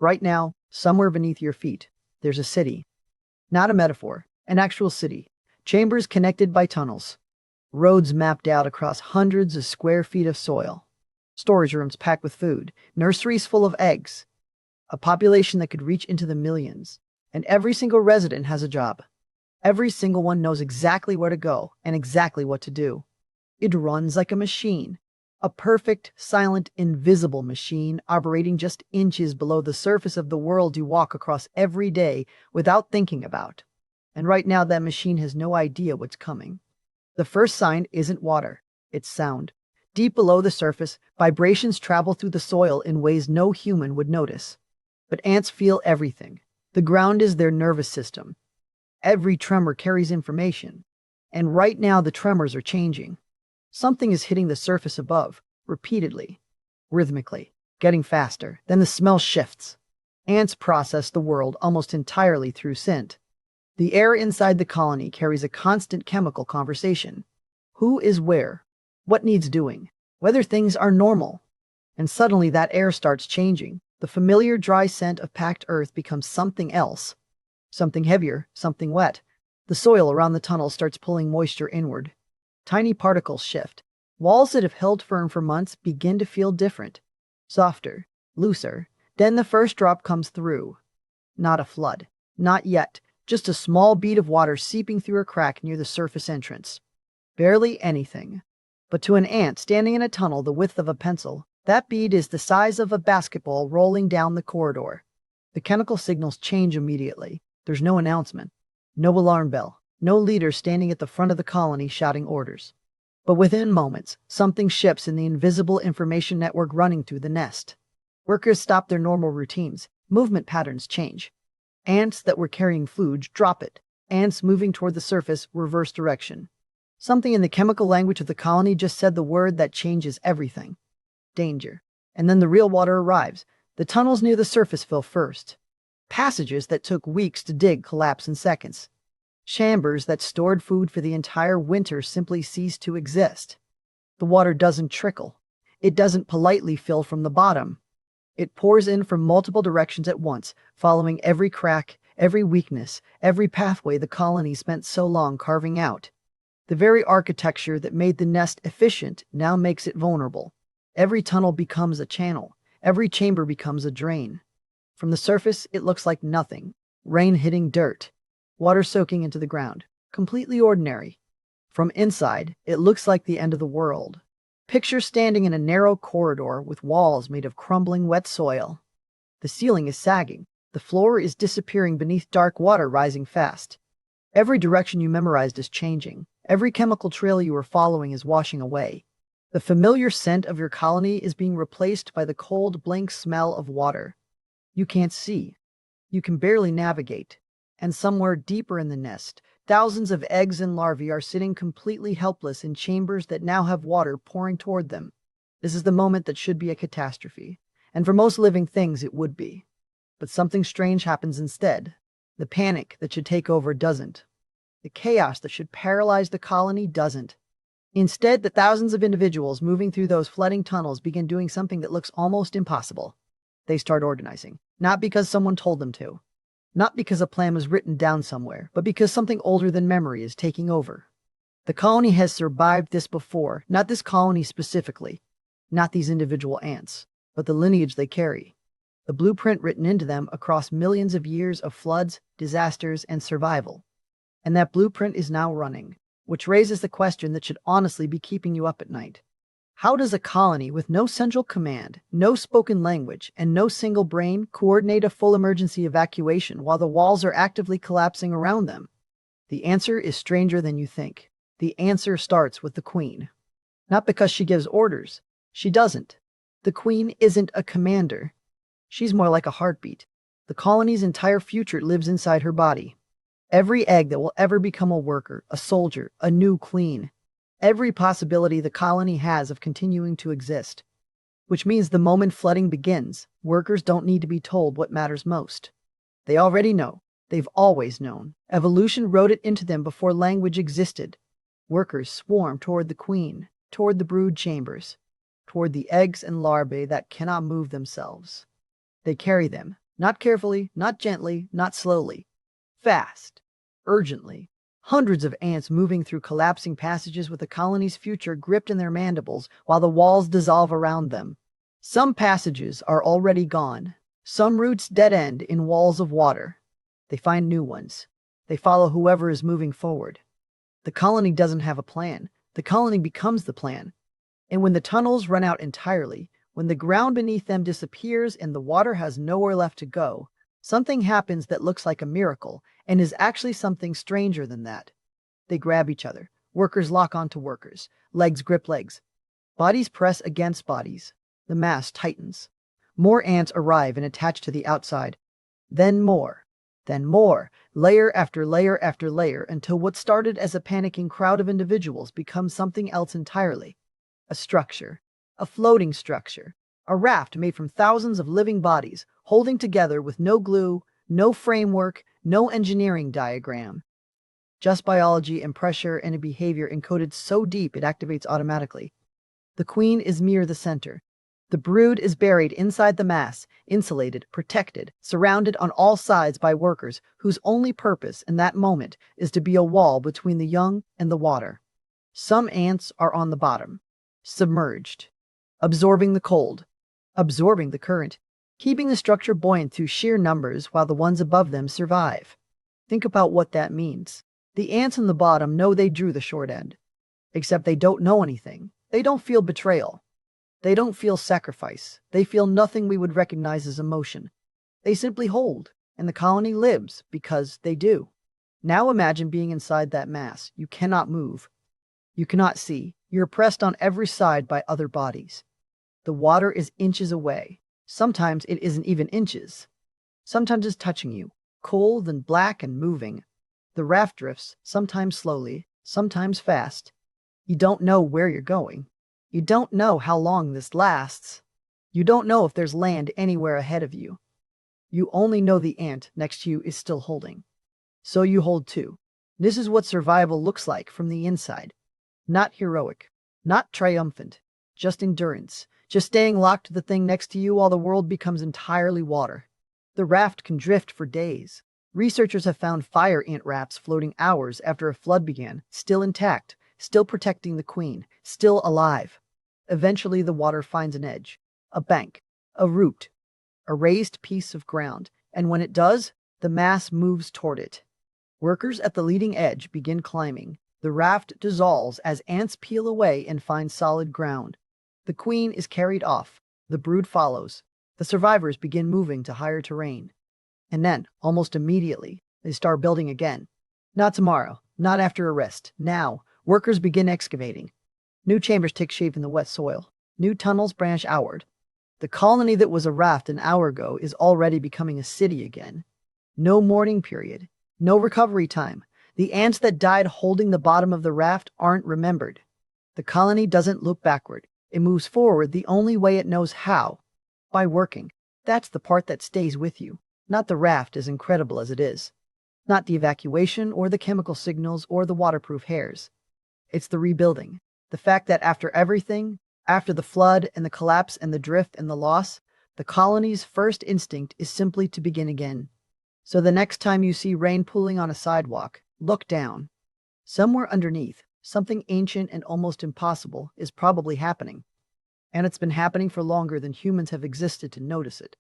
Right now, somewhere beneath your feet, there's a city. Not a metaphor, an actual city. Chambers connected by tunnels. Roads mapped out across hundreds of square feet of soil. Storage rooms packed with food. Nurseries full of eggs. A population that could reach into the millions. And every single resident has a job. Every single one knows exactly where to go and exactly what to do. It runs like a machine. A perfect, silent, invisible machine operating just inches below the surface of the world you walk across every day without thinking about. And right now that machine has no idea what's coming. The first sign isn't water, it's sound. Deep below the surface, vibrations travel through the soil in ways no human would notice. But ants feel everything. The ground is their nervous system. Every tremor carries information. And right now the tremors are changing. Something is hitting the surface above, repeatedly, rhythmically, getting faster. Then the smell shifts. Ants process the world almost entirely through scent. The air inside the colony carries a constant chemical conversation. Who is where? What needs doing? Whether things are normal. And suddenly that air starts changing. The familiar dry scent of packed earth becomes something else. Something heavier, something wet. The soil around the tunnel starts pulling moisture inward. Tiny particles shift. Walls that have held firm for months begin to feel different. Softer, looser. Then the first drop comes through. Not a flood. Not yet. Just a small bead of water seeping through a crack near the surface entrance. Barely anything. But to an ant standing in a tunnel the width of a pencil, that bead is the size of a basketball rolling down the corridor. The chemical signals change immediately. There's no announcement. No alarm bell. No leader standing at the front of the colony shouting orders. But within moments, something shifts in the invisible information network running through the nest. Workers stop their normal routines. Movement patterns change. Ants that were carrying food drop it. Ants moving toward the surface reverse direction. Something in the chemical language of the colony just said the word that changes everything. Danger. And then the real water arrives. The tunnels near the surface fill first. Passages that took weeks to dig collapse in seconds. Chambers that stored food for the entire winter simply cease to exist. The water doesn't trickle. It doesn't politely fill from the bottom. It pours in from multiple directions at once, following every crack, every weakness, every pathway the colony spent so long carving out. The very architecture that made the nest efficient now makes it vulnerable. Every tunnel becomes a channel. Every chamber becomes a drain. From the surface, it looks like nothing. Rain hitting dirt. Water soaking into the ground. Completely ordinary. From inside, it looks like the end of the world. Picture standing in a narrow corridor with walls made of crumbling wet soil. The ceiling is sagging. The floor is disappearing beneath dark water rising fast. Every direction you memorized is changing. Every chemical trail you were following is washing away. The familiar scent of your colony is being replaced by the cold, blank smell of water. You can't see. You can barely navigate. And somewhere deeper in the nest, thousands of eggs and larvae are sitting completely helpless in chambers that now have water pouring toward them. This is the moment that should be a catastrophe. And for most living things, it would be. But something strange happens instead. The panic that should take over doesn't. The chaos that should paralyze the colony doesn't. Instead, the thousands of individuals moving through those flooding tunnels begin doing something that looks almost impossible. They start organizing. Not because someone told them to. Not because a plan was written down somewhere, but because something older than memory is taking over. The colony has survived this before, not this colony specifically, not these individual ants, but the lineage they carry. The blueprint written into them across millions of years of floods, disasters, and survival. And that blueprint is now running, which raises the question that should honestly be keeping you up at night. How does a colony with no central command, no spoken language, and no single brain coordinate a full emergency evacuation while the walls are actively collapsing around them? The answer is stranger than you think. The answer starts with the Queen. Not because she gives orders. She doesn't. The Queen isn't a commander. She's more like a heartbeat. The colony's entire future lives inside her body. Every egg that will ever become a worker, a soldier, a new queen. Every possibility the colony has of continuing to exist. Which means the moment flooding begins, workers don't need to be told what matters most. They already know. They've always known. Evolution wrote it into them before language existed. Workers swarm toward the queen, toward the brood chambers, toward the eggs and larvae that cannot move themselves. They carry them. Not carefully, not gently, not slowly. Fast. Urgently. Hundreds of ants moving through collapsing passages with the colony's future gripped in their mandibles while the walls dissolve around them. Some passages are already gone. Some routes dead end in walls of water. They find new ones. They follow whoever is moving forward. The colony doesn't have a plan. The colony becomes the plan. And when the tunnels run out entirely, when the ground beneath them disappears and the water has nowhere left to go, something happens that looks like a miracle and is actually something stranger than that. They grab each other. Workers lock onto workers. Legs grip legs. Bodies press against bodies. The mass tightens. More ants arrive and attach to the outside. Then more. Then more. Layer after layer after layer until what started as a panicking crowd of individuals becomes something else entirely. A structure. A floating structure. A raft made from thousands of living bodies, holding together with no glue, no framework, no engineering diagram. Just biology and pressure and a behavior encoded so deep it activates automatically. The queen is near the center. The brood is buried inside the mass, insulated, protected, surrounded on all sides by workers whose only purpose in that moment is to be a wall between the young and the water. Some ants are on the bottom, submerged, absorbing the cold, absorbing the current, keeping the structure buoyant through sheer numbers while the ones above them survive. Think about what that means. The ants on the bottom know they drew the short end, except they don't know anything. They don't feel betrayal. They don't feel sacrifice. They feel nothing we would recognize as emotion. They simply hold, and the colony lives because they do. Now imagine being inside that mass. You cannot move. You cannot see. You're pressed on every side by other bodies. The water is inches away. Sometimes it isn't even inches. Sometimes it's touching you, cold and black and moving. The raft drifts, sometimes slowly, sometimes fast. You don't know where you're going. You don't know how long this lasts. You don't know if there's land anywhere ahead of you. You only know the ant next to you is still holding. So you hold too. This is what survival looks like from the inside. Not heroic, not triumphant, just endurance, just staying locked to the thing next to you while the world becomes entirely water. The raft can drift for days. Researchers have found fire ant rafts floating hours after a flood began, still intact, still protecting the queen, still alive. Eventually the water finds an edge, a bank, a root, a raised piece of ground, and when it does, the mass moves toward it. Workers at the leading edge begin climbing. The raft dissolves as ants peel away and find solid ground. The queen is carried off. The brood follows. The survivors begin moving to higher terrain. And then, almost immediately, they start building again. Not tomorrow, not after a rest. Now, workers begin excavating. New chambers take shape in the wet soil. New tunnels branch outward. The colony that was a raft an hour ago is already becoming a city again. No mourning period. No recovery time. The ants that died holding the bottom of the raft aren't remembered. The colony doesn't look backward. It moves forward the only way it knows how. By working. That's the part that stays with you. Not the raft, as incredible as it is. Not the evacuation or the chemical signals or the waterproof hairs. It's the rebuilding. The fact that after everything, after the flood and the collapse and the drift and the loss, the colony's first instinct is simply to begin again. So the next time you see rain pooling on a sidewalk, look down. Somewhere underneath, something ancient and almost impossible is probably happening. And it's been happening for longer than humans have existed to notice it.